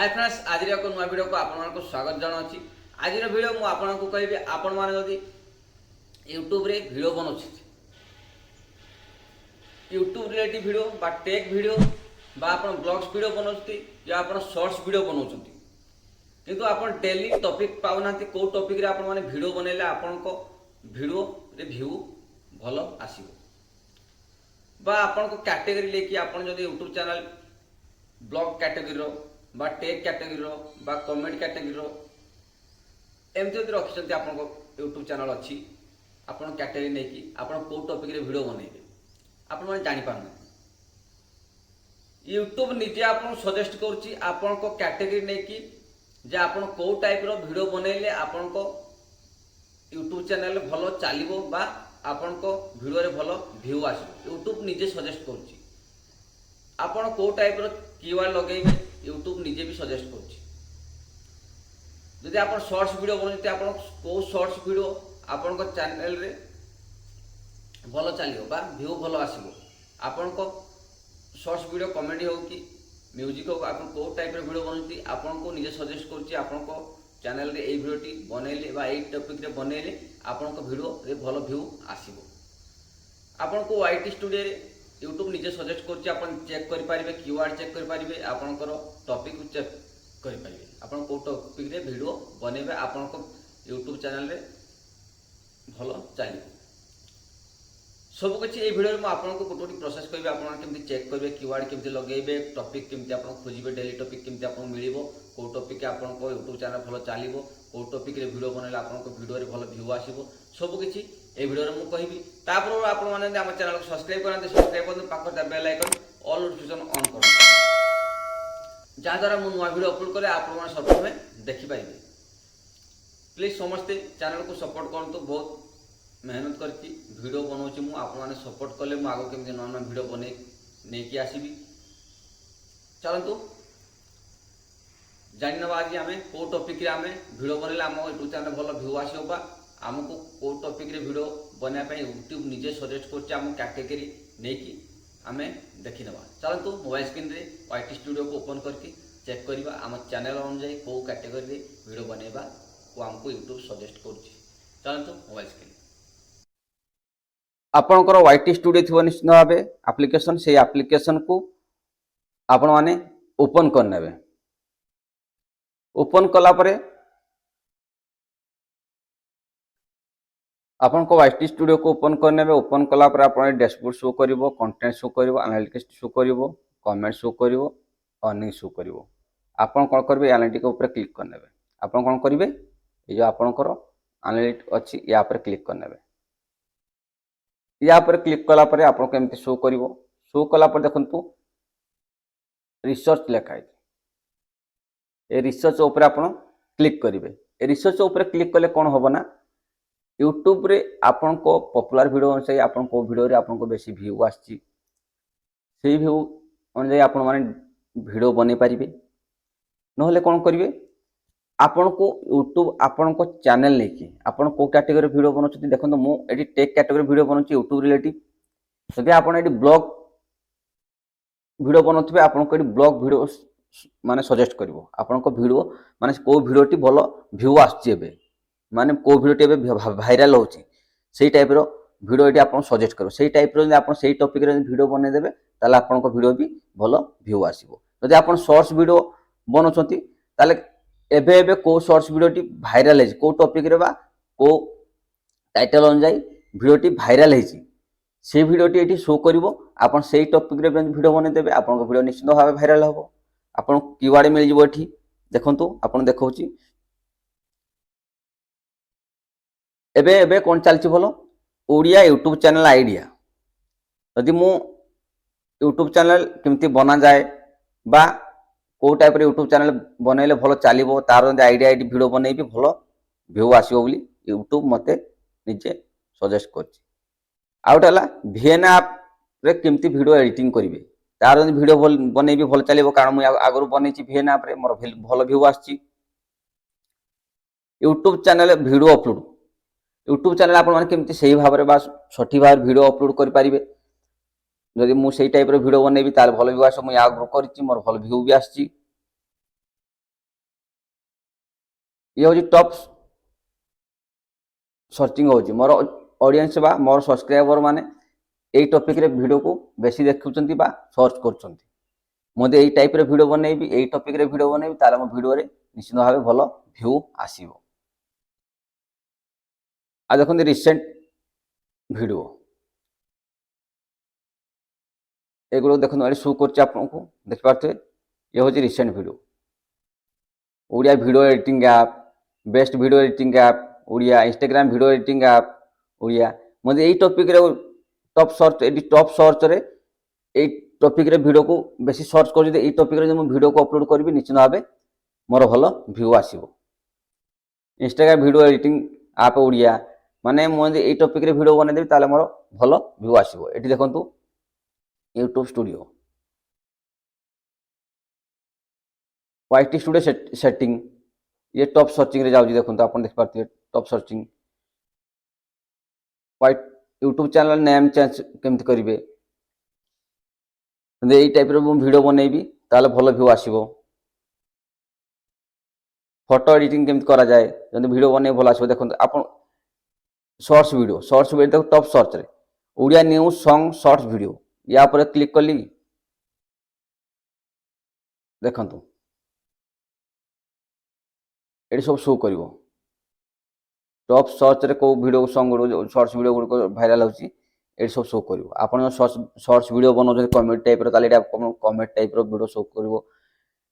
Hi friends, आज एक नुआ वीडियो को आपको स्वागत जनावि। आज वीडियो मुझे आपको कहि आपण मैंने यूट्यूब रे वीडियो बनाऊँ, यूट्यूब रिलेटिव वीडियो बा टेक वीडियो बा आपण ब्लॉग्स वीडियो बनाऊँ या आपण शॉर्ट्स वीडियो बनाऊँ, किंतु आपण डेली टॉपिक पाऊना कौ टॉपिक रे आपण माने वीडियो बनैले आपण को वीडियो रे व्यू भल आसीबो बा आपण को कैटेगरी लेके आपण जदि यूट्यूब चैनल ब्लॉग कैटेगरी रो बा टेक कैटेगरी रो बा कमेंट कैटेगरी रो एमती जब रखिंट आप यूट्यूब चैनल अच्छी आपन कैटेगरी नहीं कि आपन को टॉपिक रे वीडियो बनइबे आपण माने जानि पारना। यूट्यूब निजे आपन सजेस्ट करूची आपन को कैटेगरी नहीं कि जे आपन को टाइप रो वीडियो बनइले आपन को यूट्यूब चैनल भलो चलिबो बा आपन को वीडियो रे भलो व्यू आसीबो। यूट्यूब निजे सजेस्ट करूची आपन को टाइप रो कीवर्ड लगेइबे यूट्यूब निजे भी सजेस्ट करूची। जदि आप शॉर्ट्स वीडियो बनाते आप कौ शॉर्ट्स वीडियो आपण को चैनल रे भल चलो बा व्यू भल आसो आपण को शॉर्ट्स वीडियो कॉमेडी हो कि म्यूजिक हो आप कौ टाइप वीडियो बनाते आपन को निजे सजेस्ट करुच्ची आपन को चैनल रे ए वीडियोटी बनइले बा ए टॉपिक रे बनइले आपन को वीडियो रे भल व्यू आसीबो। आपन को वाईटी स्टूडियो रे यूट्यूब निजे सजेस्ट करुच्ची आपन चेक करि पारिबे कीवर्ड चेक करि पारिबे आपनकर टॉपिक को चेक करि पारिबे आपन को टॉपिक रे वीडियो बनेबे आपन को यूट्यूब चैनल रे भलो चलिबो। सब किसी ये वीडियो में आपको गोटे गोटे प्रोसेस करेंगे आपड़ी चेक करेंगे कीवर्ड केमती लगेबे टॉपिक केमती आप खोजे डेली टॉपिक केमती आपको मिल कौ टॉपिक आपको यूट्यूब चैनल भल चलो कौ टॉपिक रे वीडियो बनइले आपको वीडियो रे भल व्यू आसो सब किसी ये वीडियो में मुझे कहबी। तापर आप चैनल को सब्सक्राइब करते सब्सक्राइब कर पाखर bell icon all notification on कर जहाँद्वारा मुझे नुआ वीडियो अपलोड कले आप सर्वप्रथम देखिपारे। प्लीज समस्ते चैनल को सपोर्ट करूँ, बहुत मेहनत करके वीडियो बनाऊँगी मुझे आपने सपोर्ट कले मुझे आगे केमती नुआ नुआ वीडियो बन नहीं आसबि। चलतु जानवा आज आम कौ टॉपिक रे आम वीडियो बनइले आम यूट्यूब चैनल भल व्यू आसो आमको कौ टॉपिक रे वीडियो बनवाई यूट्यूब निजे सजेस्ट कर कैटेगरी नहीं कि आम देखी नवा। चलतु मोबाइल स्क्रीन रे वाईटी स्टूडियो को ओपन करके चेक करवा आम चैनल अनुसार कौ कैटेगरी रे वीडियो बनइबा को आमको यूट्यूब सजेस्ट करुच्ची। चलतु मोबाइल स्क्रीन आपणकर वाईटी स्टूडियो थी निश्चित भाव एप्लिकेशन से एप्लिकेशन को आपण माने ओपन करने ओपन कला परे आपन को वाईटी स्टूडियो को ओपन करने ओपन कला परे आपण डैशबोर्ड शो करिवो कंटेंट शो करिवो एनालिटिक्स शो करिवो कमेंट शो करिवो अर्निंग शो करिवो। आपन कोन करबे एनालिटिक्स ऊपर क्लिक करने आपन कोन करिवे ए जो आपनकर एनालिटिक्स अछि या पर क्लिक करने या पर क्लिक कला परे आपन को एमती शो करिवो। शो कला पर देखंतु रिसर्च लिखा है ए रिसर्च ऊपर आपन क्लिक करिवे। ए रिसर्च ऊपर क्लिक कले कोन होबो ना यूट्यूब रे आपन को पॉपुलर वीडियो अनुसार आपन को वीडियो रे आपन को बेसी व्यू आछि सेही व्यू अनुसार आपन माने वीडियो बने पारिबे। नहले कोन करिवे आपन को यूट्यूब आपन को चैनल लेके आपन को कैटेगरी वीडियो बनौछथि देखंतु मु एडी टेक कैटेगरी वीडियो बनौछि यूट्यूब रिलेटिव जदि आपन एडी ब्लॉग वीडियो बनौथिबे आपन को एडी ब्लॉग वीडियो माने सजेस्ट करिवो आपन को वीडियो माने को वीडियोटी भलो व्यू आछि एबे माने को वीडियोटी एबे भाइराल होछि सेही टाइप रो वीडियो एटी आपन सजेस्ट करो सेही टाइप रो आपन सेही टॉपिक रे वीडियो बने देबे ताले आपन को वीडियो भी भलो व्यू आसीबो। जदि आपन शॉर्ट्स वीडियो बनौछथि ताले एबे एबे को शॉर्ट्स वीडियोटी भाइराल है को टॉपिक रे बा को टाइटल अनुसार वीडियोटी भाइराल है से वीडियोटी एटी शो करिवो आपन सेही टॉपिक रे वीडियो बने देबे आपन को वीडियो निश्चित भाव भाइराल होबो। आपन कीवर्ड मिल जिवो एठी देखंतु आपन देखौछि एबे एबे कोन चलछि भलो ओडिया यूट्यूब चैनल आइडिया यदि मु यूट्यूब चैनल केमती बना जाए बा को टाइप रे यूट्यूब चैनल बनइले भलो चलिबो तार आइडिया आइडी वीडियो बनइबी भलो व्यू आसीबो बोली यूट्यूब मते निजे सजेस्ट करछि। आउट हला वीएन ऐप रे केमती वीडियो एडिटिंग करिवे तार वीडियो बनइबी भलो चलिबो कारण मु आगरु बनैछि वीएन ऐप रे मोर भलो व्यू आछि। YouTube channel video upload YouTube channel आपण माने केमती सही भाव रे बा सठी भाव वीडियो अपलोड करि पारिबे जदि मु सेही टाइप रो वीडियो बनइबी तार भलो व्यू आसो मु आगरु करछि मोर भलो व्यू भी आछि। ये हूँ टॉप सर्चिंग होची मोर ऑडियंस बा मोर सब्सक्राइबर माने एई टॉपिक रे वीडियो को बेसी देखुचंती बा सर्च करचंती मते एई टाइप रे वीडियो बनेबी एई टॉपिक रे वीडियो बनेबी ताले मो वीडियो रे निश्चित भाबे भलो व्यू आसीबो। आ देखंती रिसेंट वीडियो एगुलो देखो ये शो कर आपको देखिपे ये हूँ recent video Odia video editing app best video editing app Odia Instagram video editing app Odia मते एई टॉपिक रे टॉप सर्च एडी टॉप सर्च रे एई टॉपिक रे वीडियो को बेसी सर्च कर एई टॉपिक रे जो वीडियो को अपलोड करबी निश्चित भाबे मोर भलो व्यू आसीबो। Instagram video editing app Odia माने मो एई टॉपिक रे वीडियो बने देबी ताले मोर भलो व्यू आसीबो। एठी देखंतु YouTube studio YT studio setting ये टॉप सर्चिंग रे जाउजी देखंतु आपण देख पारथिबे टॉप सर्चिंग वाइट यूट्यूब चैनल नेम चेंज केमति करिवे एई टाइप रो वीडियो बनेबी ताले भलो व्यू आसीबो। फोटो एडिटिंग केमति करा जाए जंतु वीडियो बने भलो आसीबो देखंतु आपण शॉर्ट्स वीडियो देखो टॉप सर्च रे Odia news song shorts video या पर क्लिक कली देखंतु एडी सब शो करिवो टॉप सर्च रे को video song shorts video good viral होची एडी सब शो करिवो आपण शॉर्ट्स वीडियो बनौ कॉमेडी टाइप रो ताले एटा कॉमेडी टाइप रो वीडियो शो करिवो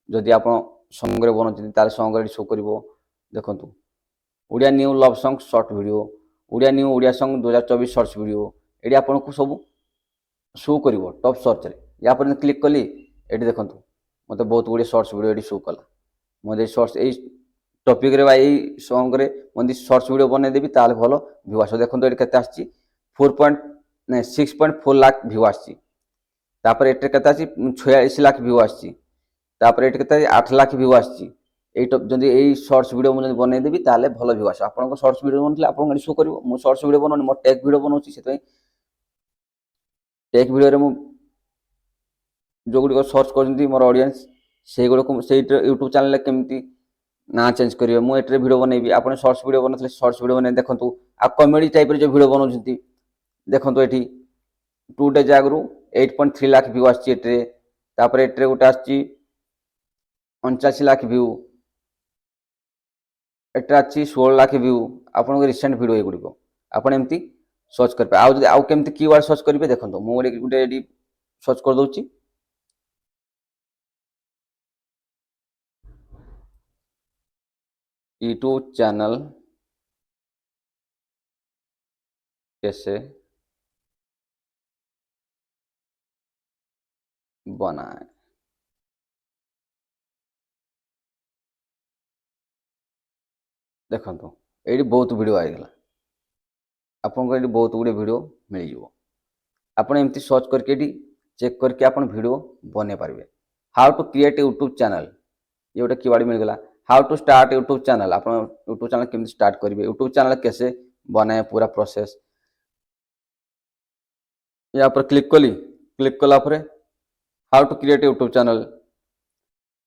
जदि आपण सॉन्ग रे बनौती ताले सॉन्ग रे शो करिवो देखंतु Odia new love song short video Odia new Odia song 2024 shorts video एडी आपण को सब शो करिवो टॉप सर्च रे या पर क्लिक कली एडी देखंतु मते बहुत गुडे शॉर्ट्स वीडियो एडी शो कला मते शॉर्ट्स ए टॉपिक रे भाई सॉन्ग रे मते शॉर्ट्स वीडियो बने देबी ताले भलो व्यू आसो देखंतु एडी केते आछि 6.4 लाख व्यू आछि तापर एटे केते आछि 46 लाख व्यू आछि तापर एटे केते 8 लाख व्यू आछि एई टॉप जदी एई शॉर्ट्स वीडियो मु बने देबी ताले भलो व्यू आसो आपन को शॉर्ट्स वीडियो बनले आपन गडी शो करिवो मु शॉर्ट्स वीडियो बनोनी मो टेक वीडियो बनौछि सेतै टेक वीडियो रे मु जो गुडी को सर्च करजंती मोर ऑडियंस से गुडी को से YouTube चैनल केमती ना चेंज करिवे मु एटे वीडियो बनेबी आपन शॉर्ट्स वीडियो बनथले शॉर्ट्स वीडियो बने देखंतु आ कॉमेडी टाइप रे जो वीडियो बनौजंती देखंतु एठी 2 डेज आगरु 8.3 लाख व्यू आछि एटे तापर एटे गुटे आछि 49 लाख व्यू एटा आछि 16 लाख व्यू आपन को रिसेंट वीडियो ए गुडी को आपन एमती सर्च करबे आ जदी आउ केमती कीवर्ड सर्च करबे देखंतु मु गुटे एडी सर्च कर दोछि यूट्यूब चैनल कैसे बनाए देखंतु एडी बहुत वीडियो आई गला आपन को एडी बहुत गुडे वीडियो मिल जिवो आपन एमती सर्च करके एडी चेक करके आपन वीडियो बने पारबे। How to create YouTube channel ये गोटे कीवर्ड मिल गला how to start YouTube channel आप यूट्यूब चैनल केमती स्टार्ट करेंगे यूट्यूब चैनल कैसे बनाए पूरा प्रोसेस यहाँ पर क्लिक कला how to create YouTube channel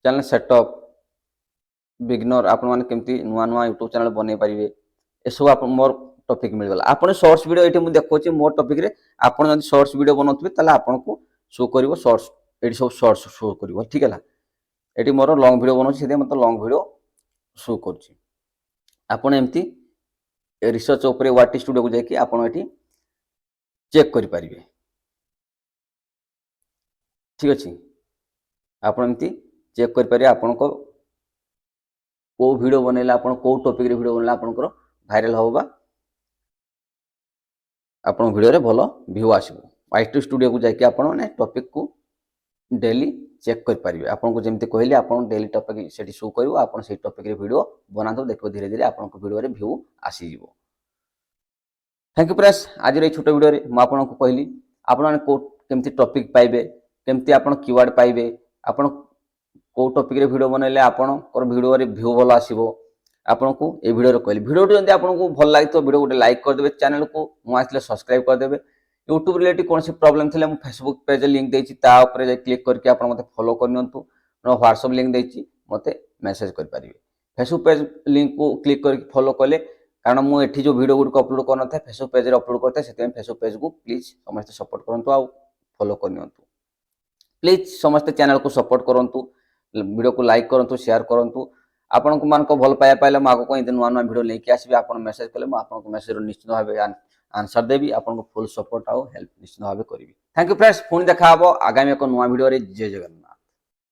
channel setup beginner आपण माने केमती नुआ नुआ यूट्यूब चैनल बने पारिबे ए सब आप मोर टॉपिक मिल गला आपण शॉर्ट्स वीडियो एठी मु देखोची मोर टॉपिक रे आपण जदी शॉर्ट्स वीडियो बनौतबे ताले आपण को शो करिवो शॉर्ट्स एठी सब शॉर्ट्स शो करिवो ठीक है एठी मोर लॉन्ग वीडियो बनौची सेते मत लॉन्ग वीडियो शो करछि आपण एमती रिसर्च ऊपर वाटी स्टूडियो को जाकि आपण एठी चेक करि पारिबे ठीक अछि आपण एमती चेक करि पारिबे आपण को को वीडियो बनेला आपण को टॉपिक रे वीडियो बनेला आपण को वायरल होबा आपण वीडियो रे भलो व्यू आसीबो वाईटी स्टूडियो को जाकि आपण ने टॉपिक को डेली चेक कर पारिबे आपण को जेमते कहले आपण डेली टॉपिक सेठी शो करिवो आपण से टॉपिक रे वीडियो बनातो देखो धीरे धीरे आपण को वीडियो रे व्यू आसी जिवो। थैंक यू प्रेस आज रे छोटो वीडियो रे म आपण को कहली आपण ने को केमती टॉपिक पाइबे केमती आपण कीवर्ड पाइबे आपण को टॉपिक रे वीडियो बनैले आपण को वीडियो रे व्यू भलो आसीबो आपण को ए वीडियो रे कहली वीडियो जंदी आपण को भल लागितो वीडियो गोटे लाइक कर देबे चैनल को मु आसले सब्सक्राइब कर देबे यूट्यूब रिलेटेड कौन सी प्रॉब्लम थिले मु फेसबुक पेज लिंक देछि ता ऊपर जे क्लिक करके आपण मते फॉलो कर नियंतु न व्हाट्सएप लिंक देछि मते मैसेज कर पारिबे फेसबुक पेज लिंक को क्लिक करके फॉलो कले कारण मुझे जो वीडियो गुड अपलोड करना था फेसबुक पेज अपलोड करता है से फेसबुक पेज को प्लीज समस्त सपोर्ट करूँ आ फॉलो करनी प्लीज समस्त चैनल को सपोर्ट करूँ वीडियो को लाइक करूँ शेयर करूँ आपण मान भल पाया पाइले आगे कहीं नुआ नुआ वीडियो लेके आसबि आप मेसेज कले आपको मेसेज निश्चित भाव आंसर देवी आपको फुल सपोर्ट आउ हेल्प निश्चित भाव करी थैंक यू फ्रेंड्स पुणी देखा आगामी एक नुआ वीडियो जय जगन्नाथ।